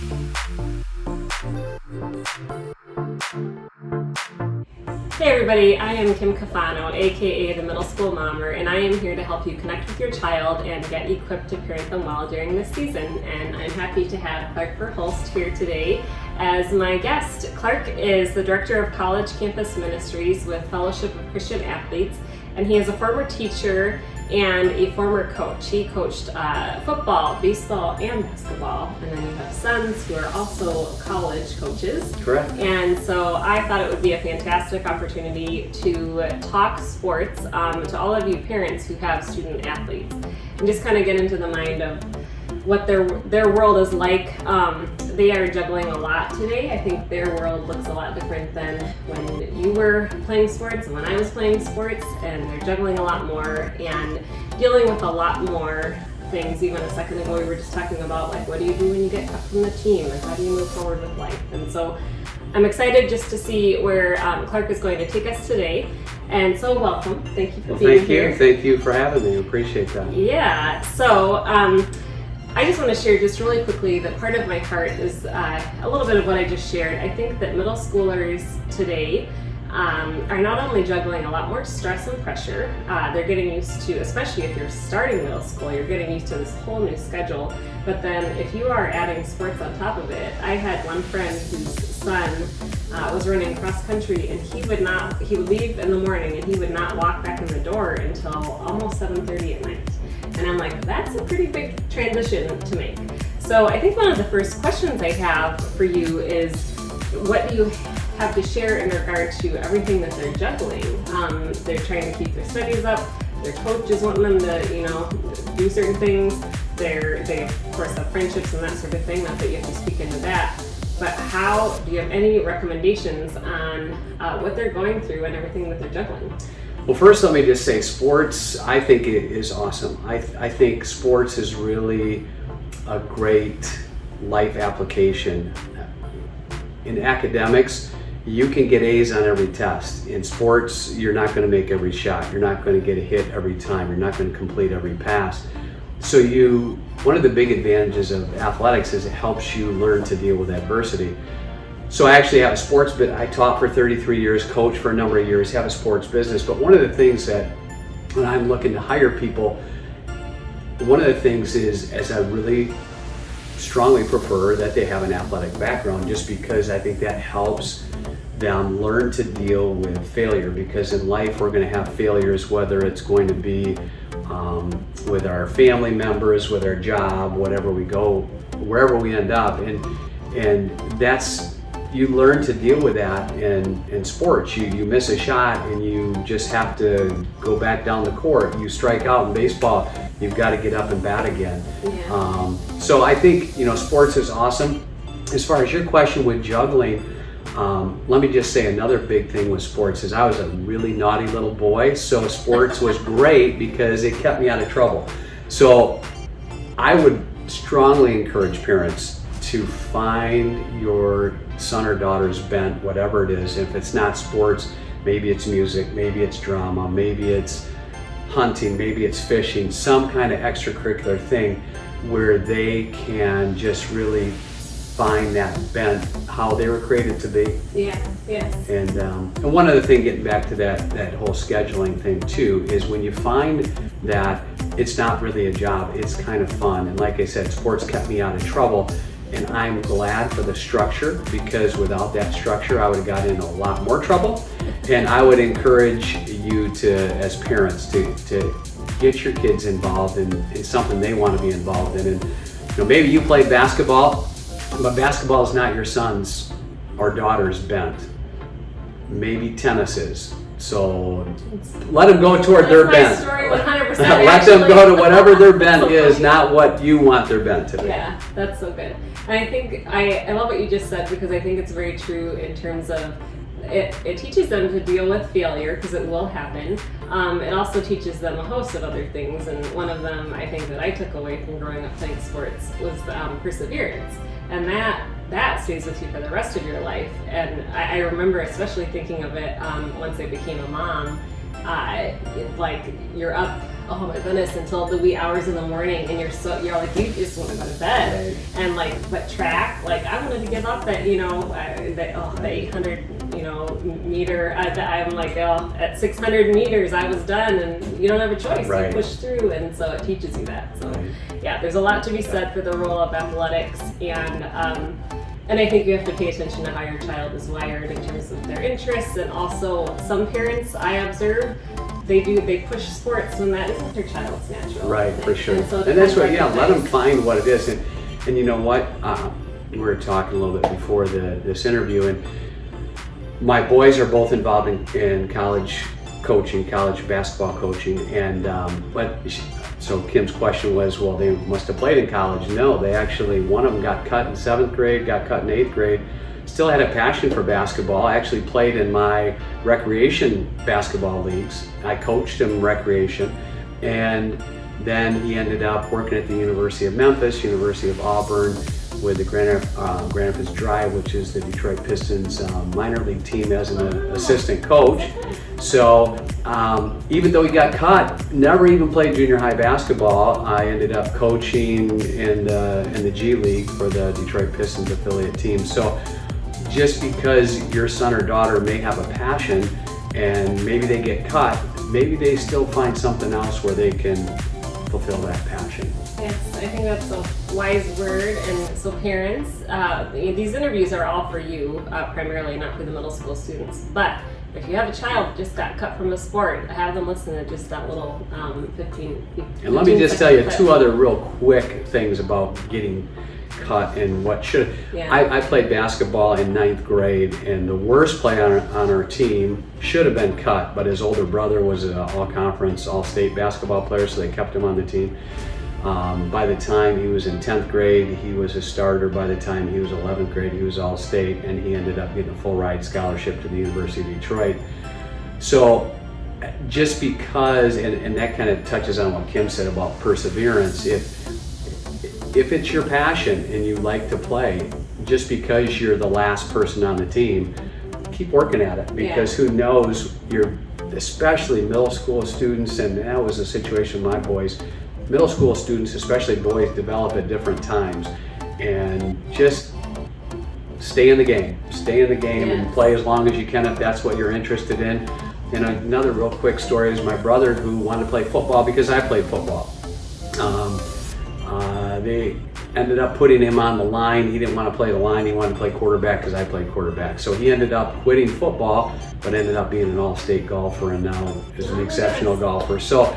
Hey everybody, I am Kim Cafano, aka the Middle School Mommer, and I am here to help you connect with your child and get equipped to parent them well during this season. And I'm happy to have Clark VerHulst here today as my guest. Clark is the Director of College Campus Ministries with Fellowship of Christian Athletes, and he is a former teacher and a former coach. He coached football, baseball, and basketball. And then you have sons who are also college coaches. Correct. And so I thought it would be a fantastic opportunity to talk sports to all of you parents who have student athletes and just kind of get into the mind of what their world is like. They are juggling a lot today. I think their world looks a lot different than when you were playing sports and when I was playing sports, and they're juggling a lot more and dealing with a lot more things. Even a second ago we were just talking about, like, what do you do when you get cut from the team, and how do you move forward with life? And so I'm excited just to see where Clark is going to take us today. And so welcome. Thank you for being here. Thank you for having me. I appreciate that. Yeah. So I just want to share just really quickly that part of my heart is a little bit of what I just shared. I think that middle schoolers today are not only juggling a lot more stress and pressure, they're getting used to, especially if you're starting middle school, you're getting used to this whole new schedule. But then if you are adding sports on top of it, I had one friend whose son was running cross country, and he would leave in the morning and he would not walk back in the door until almost 7:30 at night. And I'm like, that's a pretty big transition to make. So I think one of the first questions I have for you is, what do you have to share in regard to everything that they're juggling? They're trying to keep their studies up. Their coach is wanting them to, do certain things. They of course have friendships and that sort of thing. Not that you have to speak into that. But how do you have any recommendations on what they're going through and everything that they're juggling? Well, first let me just say, sports, I think it is awesome. I think sports is really a great life application. In academics, you can get A's on every test. In sports, you're not going to make every shot. You're not going to get a hit every time. You're not going to complete every pass. So one of the big advantages of athletics is it helps you learn to deal with adversity. So I actually have a sports business. I taught for 33 years, coached for a number of years, have a sports business. But one of the things that when I'm looking to hire people, one of the things is I really strongly prefer that they have an athletic background, just because I think that helps them learn to deal with failure. Because in life we're going to have failures, whether it's going to be with our family members, with our job, whatever we go, wherever we end up, and that's, you learn to deal with that in sports. You miss a shot and you just have to go back down the court. You strike out in baseball, you've got to get up and bat again. Yeah. So I think, sports is awesome. As far as your question with juggling, let me just say another big thing with sports is I was a really naughty little boy, so sports was great because it kept me out of trouble. So I would strongly encourage parents to find your son or daughter's bent, whatever it is. If it's not sports, maybe it's music, maybe it's drama, maybe it's hunting, maybe it's fishing, some kind of extracurricular thing where they can just really find that bent, how they were created to be. Yeah, yes. And one other thing, getting back to that whole scheduling thing too, is when you find that it's not really a job, it's kind of fun. And like I said, sports kept me out of trouble. And I'm glad for the structure, because without that structure, I would have got in a lot more trouble. And I would encourage you to, as parents, to get your kids involved in something they want to be involved in. And maybe you play basketball, but basketball is not your son's or daughter's bent. Maybe tennis is. So let them go toward their bent. Story 100%. Let them go to whatever their bent is, not what you want their bent to be. Yeah, that's so good. And I think I love what you just said, because I think it's very true in terms of it teaches them to deal with failure, because it will happen. It also teaches them a host of other things, and one of them I think that I took away from growing up playing sports was perseverance, and that stays with you for the rest of your life. And I remember especially thinking of it once I became a mom. Like, you're up, oh my goodness, until the wee hours in the morning, and you're like, you just want to go to bed. Right. And like, but track like I wanted to give up that, the 800, meter. I'm like, at 600 meters, I was done, and you don't have a choice. Right. You push through, and so it teaches you that. So, yeah, there's a lot to be said for the role of athletics, and I think you have to pay attention to how your child is wired in terms of their interests, and also some parents I observe, they push sports when that isn't their child's natural. Right, for sure. And, so and that's what, let them find what it is. And you know what? We were talking a little bit before this interview, and my boys are both involved in college coaching, college basketball coaching, and so Kim's question was, well, they must have played in college. No, they actually, one of them got cut in 7th grade, got cut in 8th grade, still had a passion for basketball. I actually played in my recreation basketball leagues. I coached him recreation, and then he ended up working at the University of Memphis, University of Auburn, with the Grand Rapids Drive, which is the Detroit Pistons minor league team, as an assistant coach. So even though he got cut, never even played junior high basketball, I ended up coaching in the G League for the Detroit Pistons affiliate team. So just because your son or daughter may have a passion and maybe they get cut, maybe they still find something else where they can fulfill that passion. Yes, I think that's a wise word. And so parents, these interviews are all for you, primarily, not for the middle school students. But if you have a child that just got cut from a sport, have them listen to just that little 15 And let me just tell you 2 other real quick things about getting cut and what should. Yeah. I played basketball in 9th grade, and the worst player on our team should have been cut, but his older brother was an all-conference, all-state basketball player, so they kept him on the team. By the time he was in 10th grade, he was a starter. By the time he was 11th grade, he was all-state, and he ended up getting a full-ride scholarship to the University of Detroit. So just because, and that kind of touches on what Kim said about perseverance, if it's your passion and you like to play, just because you're the last person on the team, keep working at it, because who knows, especially middle school students, and that was the situation with my boys, middle school students, especially boys, develop at different times, and just stay in the game and play as long as you can if that's what you're interested in. And another real quick story is my brother, who wanted to play football because I played football. They ended up putting him on the line. He didn't want to play the line, he wanted to play quarterback because I played quarterback. So he ended up quitting football, but ended up being an all-state golfer, and now is an exceptional golfer. So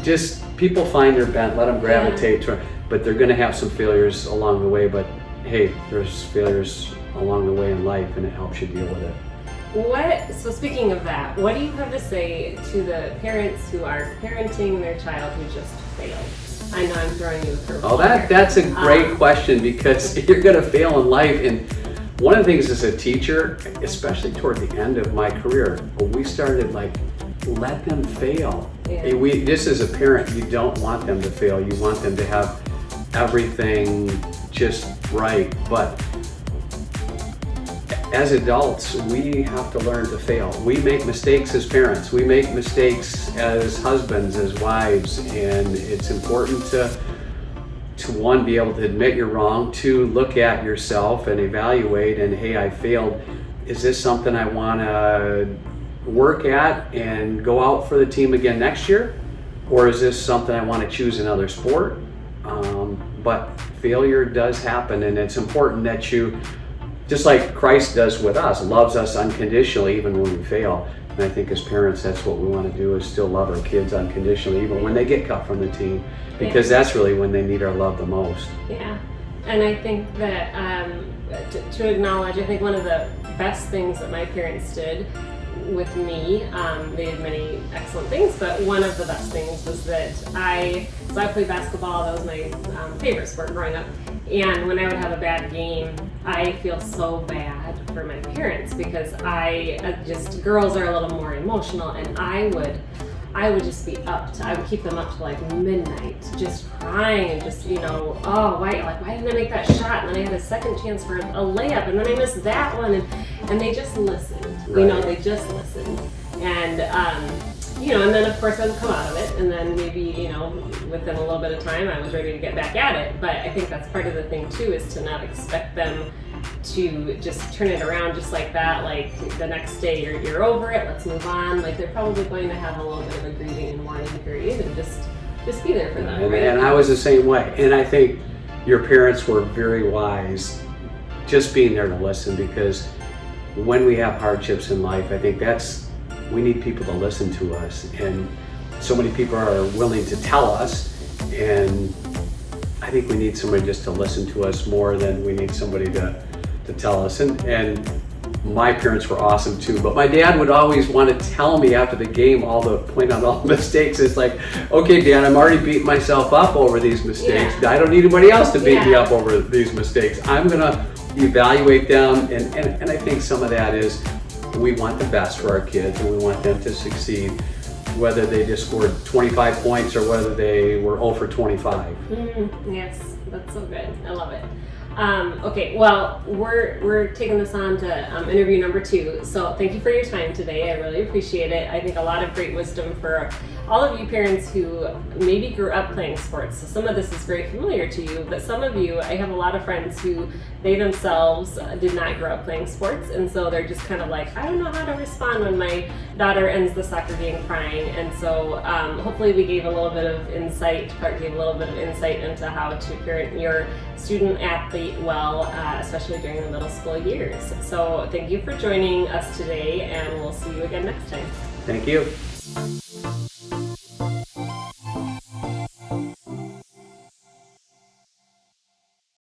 just people find their bent, let them gravitate to it, but they're going to have some failures along the way, but hey, there's failures along the way in life, and it helps you deal with it. So speaking of that, what do you have to say to the parents who are parenting their child who just failed? I know I'm throwing you a curveball. Oh, that's a great question, because you're going to fail in life. And one of the things as a teacher, especially toward the end of my career, when we started, let them fail. Yeah. Just as a parent, you don't want them to fail. You want them to have everything just right. But as adults, we have to learn to fail. We make mistakes as parents. We make mistakes as husbands, as wives, and it's important to one, be able to admit you're wrong, 2, look at yourself and evaluate, and hey, I failed. Is this something I want to work at and go out for the team again next year? Or is this something I want to choose another sport? But failure does happen, and it's important that you, just like Christ does with us, loves us unconditionally even when we fail. And I think as parents, that's what we want to do, is still love our kids unconditionally even when they get cut from the team, because that's really when they need our love the most. Yeah, and I think that to acknowledge, I think one of the best things that my parents did with me, they did many excellent things, but one of the best things was that I played basketball. That was my favorite sport growing up. And when I would have a bad game, I feel so bad for my parents, because girls are a little more emotional, and I would just be I would keep them up to midnight, just crying, and just, why didn't I make that shot? And then I had a second chance for a layup, and then I missed that one, and they just listened. Right. They just listened. And and then of course I would come out of it, and then maybe, within a little bit of time I was ready to get back at it. But I think that's part of the thing too, is to not expect them to just turn it around just like that, like the next day you're over it, let's move on. Like they're probably going to have a little bit of a grieving and mourning period, and just be there for them. Right? And I was the same way. And I think your parents were very wise just being there to listen, because when we have hardships in life, I think we need people to listen to us. And so many people are willing to tell us, and I think we need somebody just to listen to us more than we need somebody to tell us. And my parents were awesome too, but my dad would always want to tell me after the game point out all the mistakes. It's like, okay, Dad, I'm already beating myself up over these mistakes. Yeah. I don't need anybody else to beat me up over these mistakes. I'm gonna evaluate them, and I think some of that is we want the best for our kids, and we want them to succeed, whether they just scored 25 points or whether they were 0 for 25. Yes, that's so good. I love it. Okay, well, we're taking this on to interview number 2. So thank you for your time today. I really appreciate it. I think a lot of great wisdom for all of you parents who maybe grew up playing sports. So some of this is very familiar to you, but some of you, I have a lot of friends who they themselves did not grow up playing sports, and so they're just kind of like, I don't know how to respond when my daughter ends the soccer game crying. And so hopefully we gave a little bit of insight, Clark gave a little bit of insight into how to parent your student athlete well, especially during the middle school years. So thank you for joining us today, and we'll see you again next time. Thank you.